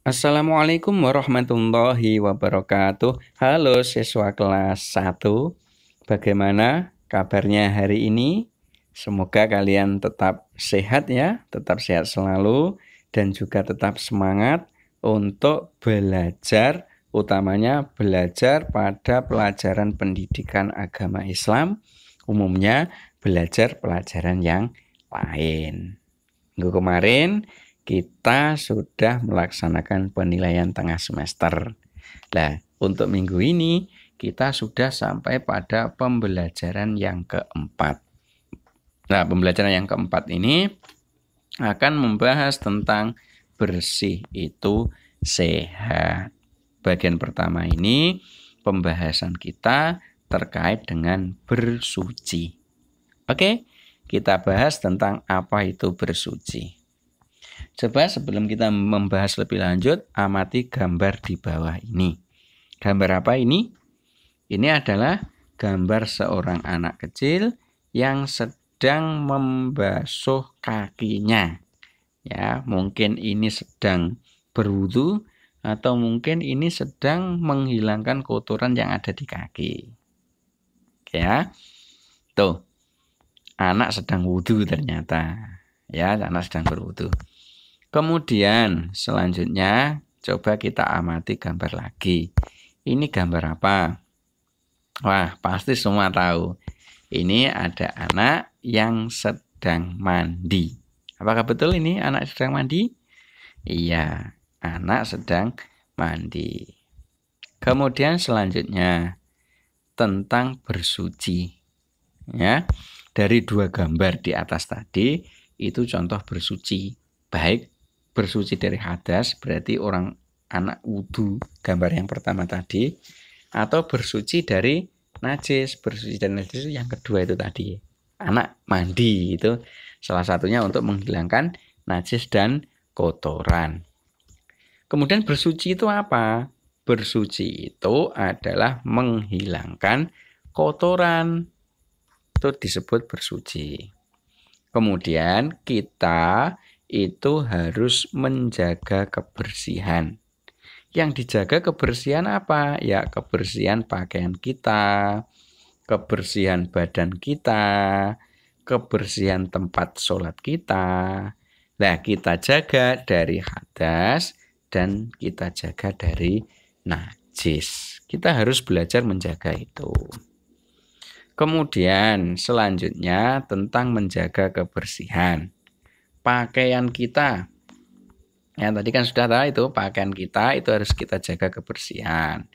Assalamualaikum warahmatullahi wabarakatuh. Halo siswa kelas 1. Bagaimana kabarnya hari ini? Semoga kalian tetap sehat ya, tetap sehat selalu dan juga tetap semangat untuk belajar, utamanya belajar pada pelajaran pendidikan agama Islam, umumnya belajar pelajaran yang lain. Minggu kemarin kita sudah melaksanakan penilaian tengah semester. Nah, untuk minggu ini kita sudah sampai pada pembelajaran yang keempat. Nah, pembelajaran yang keempat ini akan membahas tentang bersih itu sehat. Bagian pertama ini pembahasan kita terkait dengan bersuci. Oke, kita bahas tentang apa itu bersuci. Coba sebelum kita membahas lebih lanjut, amati gambar di bawah ini. Gambar apa ini? Ini adalah gambar seorang anak kecil yang sedang membasuh kakinya. Ya, mungkin ini sedang berwudu atau mungkin ini sedang menghilangkan kotoran yang ada di kaki. Ya. Tuh. Anak sedang wudu ternyata. Ya, anak sedang berwudu. Kemudian selanjutnya coba kita amati gambar lagi. Ini gambar apa? Wah, pasti semua tahu. Ini ada anak yang sedang mandi. Apakah betul ini anak sedang mandi? Iya, anak sedang mandi. Kemudian selanjutnya tentang bersuci. Ya, dari dua gambar di atas tadi itu contoh bersuci. Baik bersuci dari hadas, berarti anak wudu, gambar yang pertama tadi, atau bersuci dari najis. Bersuci dari najis yang kedua itu tadi. Anak mandi itu salah satunya untuk menghilangkan najis dan kotoran. Kemudian bersuci itu apa? Bersuci itu adalah menghilangkan kotoran. Itu disebut bersuci. Kemudian kita itu harus menjaga kebersihan. Yang dijaga kebersihan apa? Ya, kebersihan pakaian kita, kebersihan badan kita, kebersihan tempat sholat kita. Nah, kita jaga dari hadas dan kita jaga dari najis. Kita harus belajar menjaga itu. Kemudian selanjutnya tentang menjaga kebersihan. Pakaian kita. Ya, tadi kan sudah tahu itu pakaian kita itu harus kita jaga kebersihan.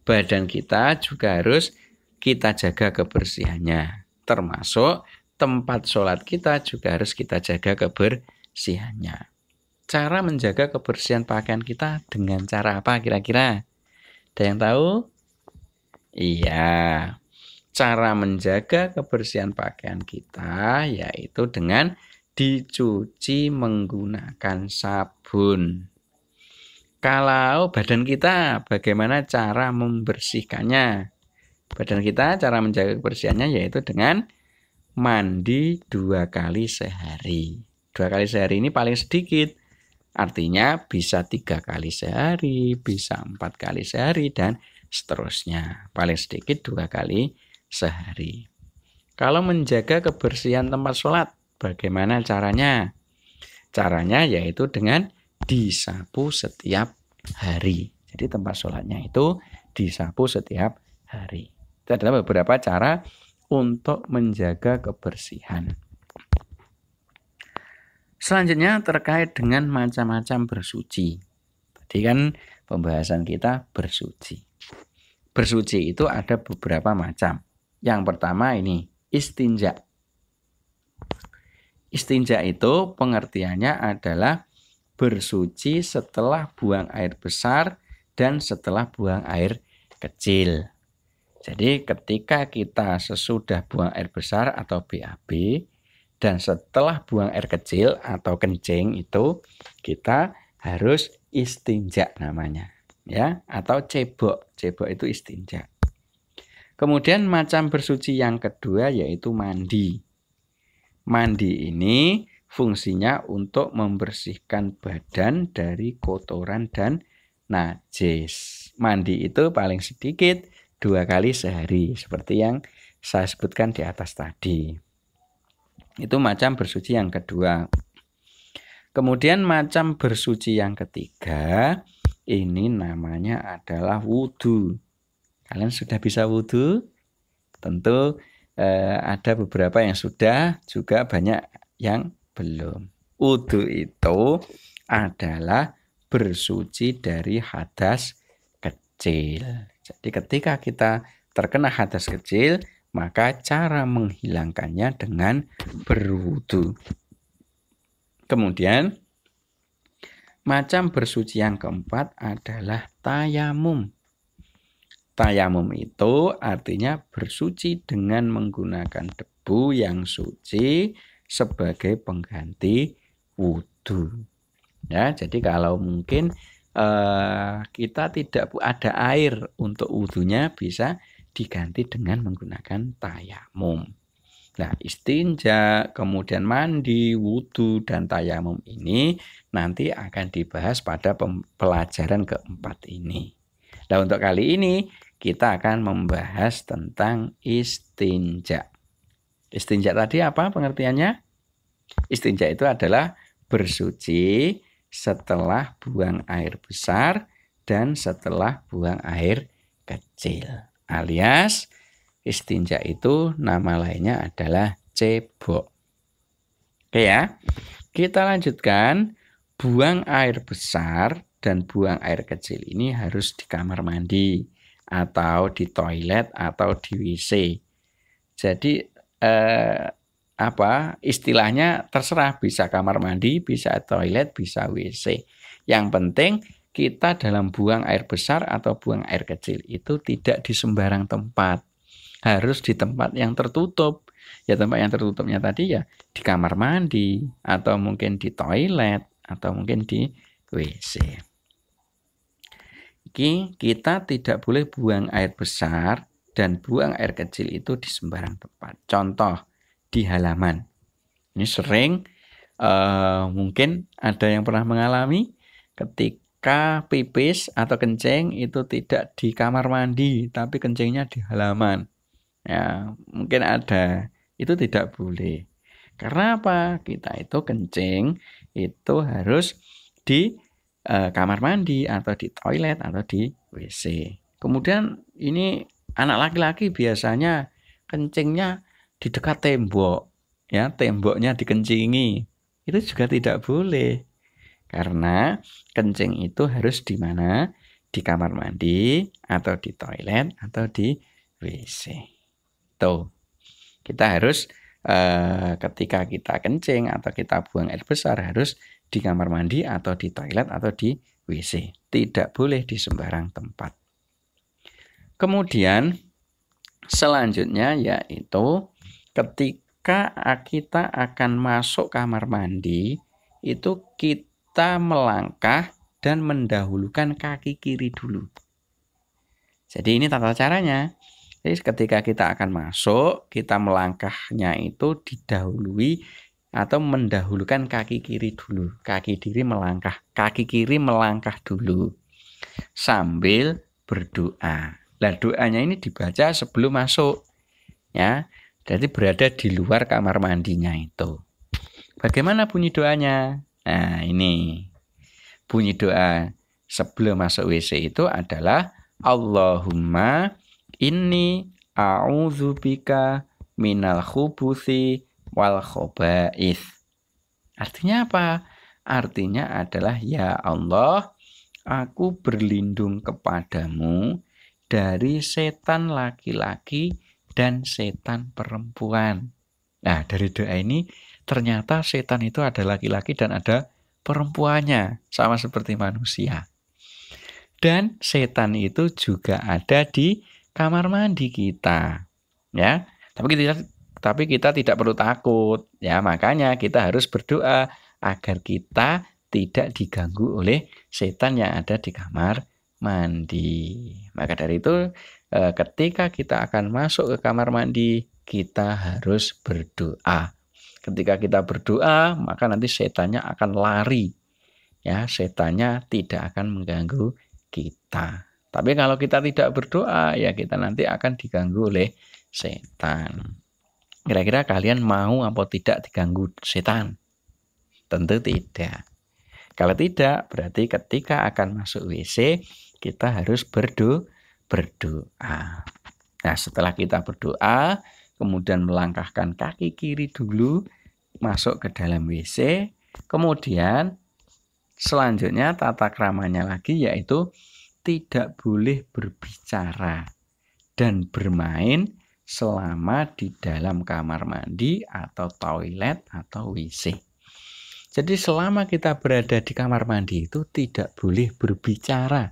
Badan kita juga harus kita jaga kebersihannya. Termasuk tempat sholat kita juga harus kita jaga kebersihannya. Cara menjaga kebersihan pakaian kita dengan cara apa kira-kira? Ada yang tahu? Iya. Cara menjaga kebersihan pakaian kita yaitu dengan dicuci menggunakan sabun. Kalau badan kita, bagaimana cara membersihkannya? Badan kita, cara menjaga kebersihannya yaitu dengan mandi 2 kali sehari. 2 kali sehari ini paling sedikit. Artinya bisa 3 kali sehari, bisa 4 kali sehari, dan seterusnya. Paling sedikit 2 kali sehari. Kalau menjaga kebersihan tempat sholat, bagaimana caranya? Caranya yaitu dengan disapu setiap hari. Jadi tempat sholatnya itu disapu setiap hari. Itu adalah beberapa cara untuk menjaga kebersihan. Selanjutnya terkait dengan macam-macam bersuci. Tadi kan pembahasan kita bersuci. Bersuci itu ada beberapa macam. Yang pertama ini istinja. Istinja itu pengertiannya adalah bersuci setelah buang air besar dan setelah buang air kecil. Jadi ketika kita sesudah buang air besar atau BAB dan setelah buang air kecil atau kencing itu kita harus istinja namanya, ya, atau cebok. Cebok itu istinja. Kemudian macam bersuci yang kedua yaitu mandi. Mandi ini fungsinya untuk membersihkan badan dari kotoran dan najis. Mandi itu paling sedikit 2 kali sehari, seperti yang saya sebutkan di atas tadi. Itu macam bersuci yang kedua. Kemudian macam bersuci yang ketiga, ini namanya adalah wudhu. Kalian sudah bisa wudhu? Tentu ada beberapa yang sudah, juga banyak yang belum. Wudhu itu adalah bersuci dari hadas kecil. Jadi ketika kita terkena hadas kecil, maka cara menghilangkannya dengan berwudhu. Kemudian macam bersuci yang keempat adalah tayamum. Tayamum itu artinya bersuci dengan menggunakan debu yang suci sebagai pengganti wudhu. Ya, jadi kalau mungkin kita tidak ada air untuk wudhunya, bisa diganti dengan menggunakan tayamum. Nah, istinja, kemudian mandi, wudhu, dan tayamum ini nanti akan dibahas pada pelajaran keempat ini. Nah, untuk kali ini kita akan membahas tentang istinja. Istinja tadi apa pengertiannya? Istinja itu adalah bersuci setelah buang air besar dan setelah buang air kecil. Alias istinja itu nama lainnya adalah cebok. Oke ya, kita lanjutkan. Buang air besar dan buang air kecil ini harus di kamar mandi atau di toilet atau di WC. Jadi istilahnya terserah, bisa kamar mandi, bisa toilet, bisa WC. Yang penting kita dalam buang air besar atau buang air kecil itu tidak di sembarang tempat. Harus di tempat yang tertutup. Ya, tempat yang tertutupnya tadi ya di kamar mandi, atau mungkin di toilet, atau mungkin di WC. Kita tidak boleh buang air besar dan buang air kecil itu di sembarang tempat. Contoh, di halaman. Ini sering mungkin ada yang pernah mengalami ketika pipis atau kencing itu tidak di kamar mandi, tapi kencingnya di halaman. Ya, mungkin ada. Itu tidak boleh. Karena apa? Kita itu kencing itu harus di kamar mandi atau di toilet atau di WC. Kemudian ini anak laki-laki biasanya kencingnya di dekat tembok. Ya, temboknya dikencingi. Itu juga tidak boleh. Karena kencing itu harus di mana? Di kamar mandi atau di toilet atau di WC. Tuh, kita harus ketika kita kencing atau kita buang air besar harus di kamar mandi atau di toilet atau di WC. Tidak boleh di sembarang tempat. Kemudian selanjutnya yaitu ketika kita akan masuk kamar mandi, itu kita melangkah dan mendahulukan kaki kiri dulu. Jadi ini tata caranya. Jadi ketika kita akan masuk, kita melangkahnya itu didahului atau mendahulukan kaki kiri dulu. Kaki kiri melangkah dulu sambil berdoa. Nah, doanya ini dibaca sebelum masuk. Ya. Jadi berada di luar kamar mandinya itu. Bagaimana bunyi doanya? Nah, ini. Bunyi doa sebelum masuk WC itu adalah Allahumma inni a'udzubika minal khubuthi wal khoba'ith. Artinya apa? Artinya adalah, ya Allah, aku berlindung kepadamu dari setan laki-laki dan setan perempuan. Nah, dari doa ini ternyata setan itu ada laki-laki dan ada perempuannya, sama seperti manusia. Dan setan itu juga ada di kamar mandi kita, ya. Tapi kita tidak perlu takut, ya. Makanya kita harus berdoa agar kita tidak diganggu oleh setan yang ada di kamar mandi. Maka dari itu, ketika kita akan masuk ke kamar mandi, kita harus berdoa. Ketika kita berdoa, maka nanti setannya akan lari. Ya, setannya tidak akan mengganggu kita. Tapi kalau kita tidak berdoa, ya kita nanti akan diganggu oleh setan. Kira-kira kalian mau apa tidak diganggu setan? Tentu tidak. Kalau tidak, berarti ketika akan masuk WC, kita harus berdoa. Nah, setelah kita berdoa, kemudian melangkahkan kaki kiri dulu, masuk ke dalam WC, kemudian selanjutnya tata kramanya lagi yaitu tidak boleh berbicara dan bermain selama di dalam kamar mandi atau toilet atau WC. Jadi selama kita berada di kamar mandi itu tidak boleh berbicara,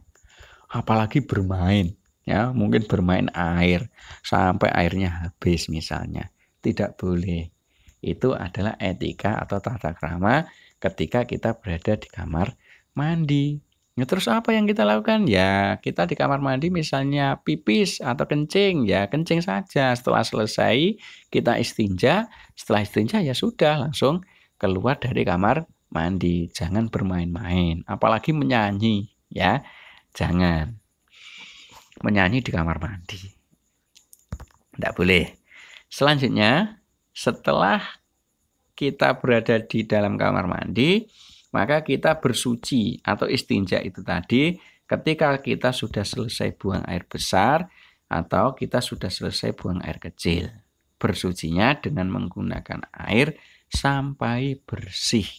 apalagi bermain. Ya, mungkin bermain air sampai airnya habis misalnya. Tidak boleh. Itu adalah etika atau tata krama ketika kita berada di kamar mandi. Ya, terus apa yang kita lakukan? Ya, kita di kamar mandi misalnya pipis atau kencing, ya kencing saja. Setelah selesai kita istinja, setelah istinja ya sudah langsung keluar dari kamar mandi. Jangan bermain-main, apalagi menyanyi, ya. Jangan menyanyi di kamar mandi. Tidak boleh. Selanjutnya, setelah kita berada di dalam kamar mandi, maka kita bersuci atau istinja itu tadi ketika kita sudah selesai buang air besar atau kita sudah selesai buang air kecil. Bersucinya dengan menggunakan air sampai bersih.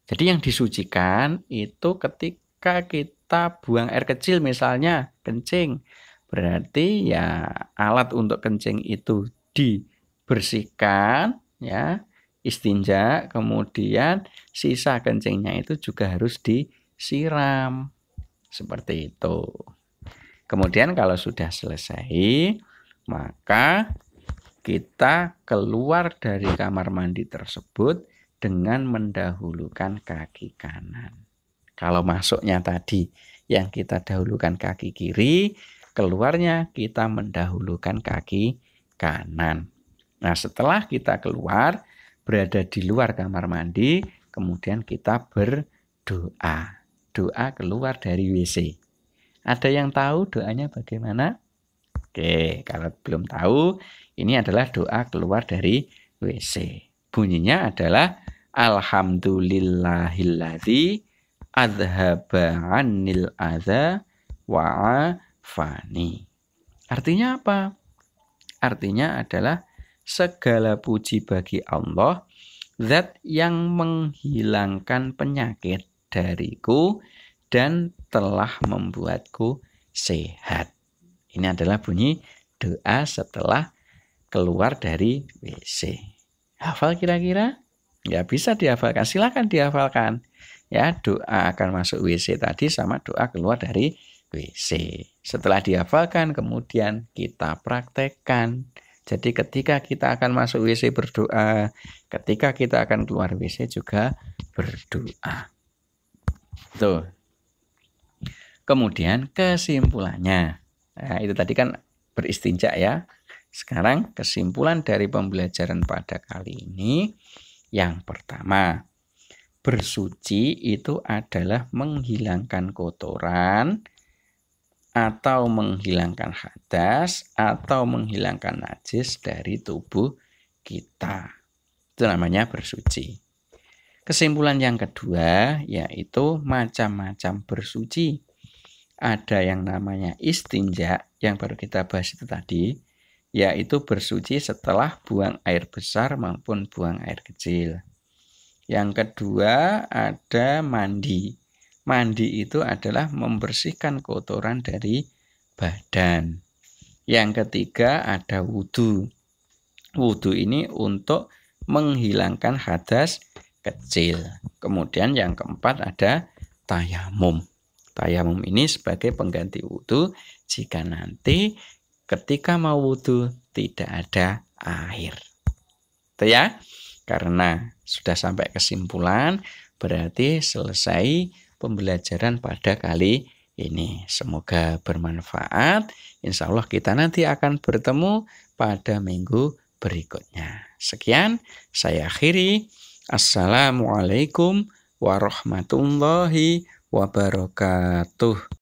Jadi yang disucikan itu ketika kita buang air kecil misalnya kencing. Berarti ya alat untuk kencing itu dibersihkan, ya, istinja, kemudian sisa kencingnya itu juga harus disiram. Seperti itu. Kemudian kalau sudah selesai, maka kita keluar dari kamar mandi tersebut dengan mendahulukan kaki kanan. Kalau masuknya tadi yang kita dahulukan kaki kiri, keluarnya kita mendahulukan kaki kanan. Nah, setelah kita keluar, berada di luar kamar mandi, kemudian kita berdoa. Doa keluar dari WC. Ada yang tahu doanya bagaimana? Oke, kalau belum tahu, ini adalah doa keluar dari WC. Bunyinya adalah Alhamdulillahilladzi adhaba 'anil adza wa'afani. Artinya apa? Artinya adalah segala puji bagi Allah, zat yang menghilangkan penyakit dariku dan telah membuatku sehat. Ini adalah bunyi doa setelah keluar dari WC. Hafal kira-kira? Ya bisa dihafalkan, silakan dihafalkan. Ya, doa akan masuk WC tadi sama doa keluar dari WC. Setelah dihafalkan kemudian kita praktekkan. Jadi ketika kita akan masuk WC berdoa, ketika kita akan keluar WC juga berdoa. Tuh. Kemudian kesimpulannya. Nah, itu tadi kan beristinja ya. Sekarang kesimpulan dari pembelajaran pada kali ini. Yang pertama, bersuci itu adalah menghilangkan kotoran atau menghilangkan hadas atau menghilangkan najis dari tubuh kita. Itu namanya bersuci. Kesimpulan yang kedua yaitu macam-macam bersuci. Ada yang namanya istinja yang baru kita bahas itu tadi, yaitu bersuci setelah buang air besar maupun buang air kecil. Yang kedua ada mandi. Mandi itu adalah membersihkan kotoran dari badan. Yang ketiga ada wudhu. Wudhu ini untuk menghilangkan hadas kecil. Kemudian yang keempat ada tayamum. Tayamum ini sebagai pengganti wudhu jika nanti ketika mau wudhu tidak ada air. Itu ya, karena sudah sampai kesimpulan berarti selesai pembelajaran pada kali ini. Semoga bermanfaat. Insya Allah kita nanti akan bertemu pada minggu berikutnya. Sekian, saya akhiri. Assalamualaikum warahmatullahi wabarakatuh.